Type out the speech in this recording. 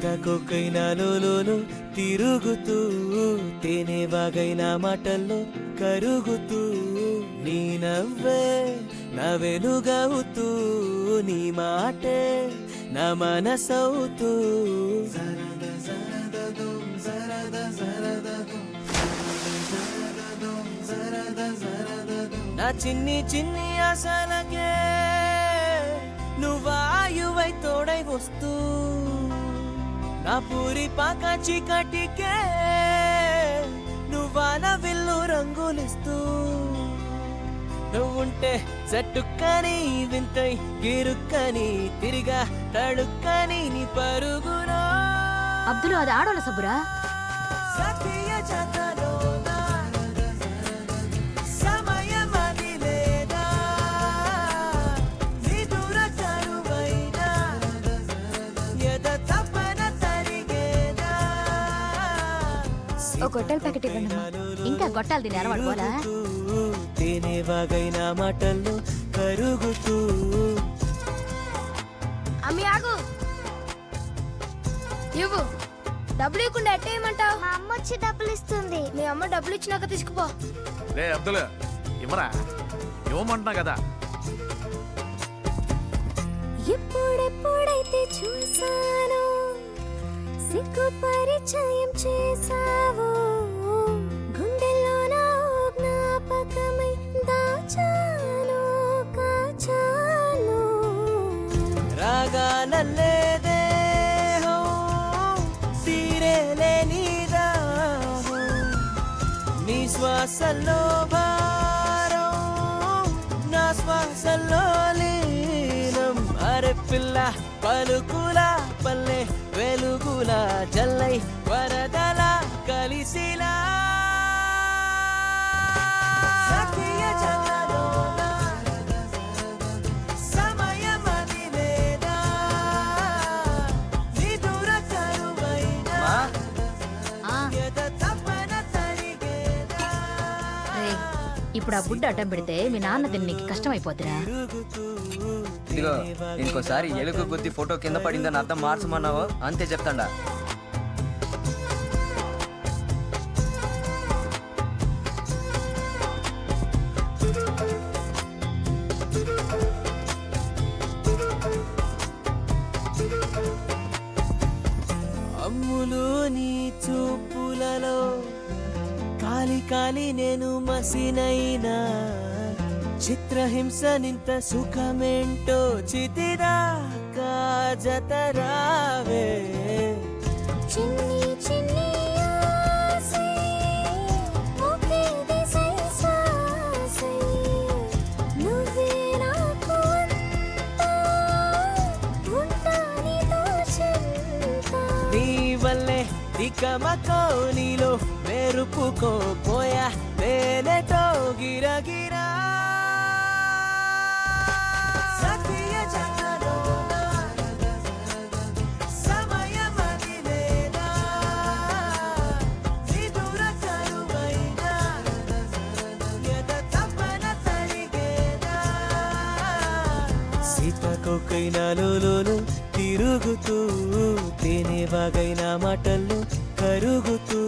సీతాకోకైనాలో తిరుగుతూ తేనెవాగైన మాటల్లో కరుగుతూ నీ నవ్వే నా వెలుగవుతూ నీ మాటే నా మనసవుతూ నా చిన్ని చిన్ని ఆశలకే నువ్వాయువై తోడై వస్తూ నా పూరి పాక చీకటికే నువ్వాన విల్లు రంగులిస్తూ నువ్వుంటే జట్టుక్కని వింతై గిరుక్కని తిరిగా తడుక్కని నీ పరుగురా అబ్దుల్ అది ఆడోళ్ళ సబ్బురా సతీయ జతలో ఒక గొట్టాల ప్యాకెట్ ఇవ్వండి ఇంకా గొట్టాలు తిని అరవాడు పోలా తేనెవాగైన మాటల్లో కరుగుతూ అమ్మి ఆగు ఇవ్వు డబ్బులు ఇవ్వకుండా ఎట్టేయమంటావు మా అమ్మ వచ్చి డబ్బులు ఇస్తుంది. మీ అమ్మ డబ్బులు ఇచ్చినాక తీసుకుపో రే అబ్దుల్ ఇవ్వరా ఇవ్వమంటున్నా కదా ఎప్పుడెప్పుడైతే చూసాను సిగ్గు పరిచయం చేసావు గుండెల్లో నా జ్ఞాపకమై దాచాను కాచాను రాగానల్లేదే తీరేలే నీదాహో నీ శ్వాసల్లో భారం నా శ్వాసల్లో లీనం అరే పిల్ల పలుకుల పల్లె వెలుగుల జల్లై వరదల కలిసిలా సఖియ జతలోన సమయమది లేదా నిదుర కరువైనా ఎద తపన తరిగేదా ఇప్పుడు ఆ బుడ్డ అడ్డం పెడితే మీ నాన్న దీన్ని నీకు కష్టం అయిపోద్దిరా ఇదిగో ఇంకోసారి ఎలుగు గుద్ది ఫోటో కింద పడిందని అర్థం మార్చమన్నావు అంతే చెప్తాడా అమ్ములు నీ చూపులలో కాలి కాలి నేను మసినైనా చిత్రహింస నింత సుఖమేంటో చితిదాకా జతరావే చిన్ని చిన్ని ఆసై ఒకే దిశై శ్వాసై నువ్వే నాకు అంతా ఉంటా నీతో చెంత నీ వల్లే దికమకో నీలో మెరుపుకో పోయా నేనెటో గిరగిరా సఖియ జతలోన సమయమది లేదా నిదుర కరువైనా ఎద తపన తరిగేదా సీతాకోకైనాలో తిరుగుతూ తేనెవాగైన మాటల్లో కరుగుతూ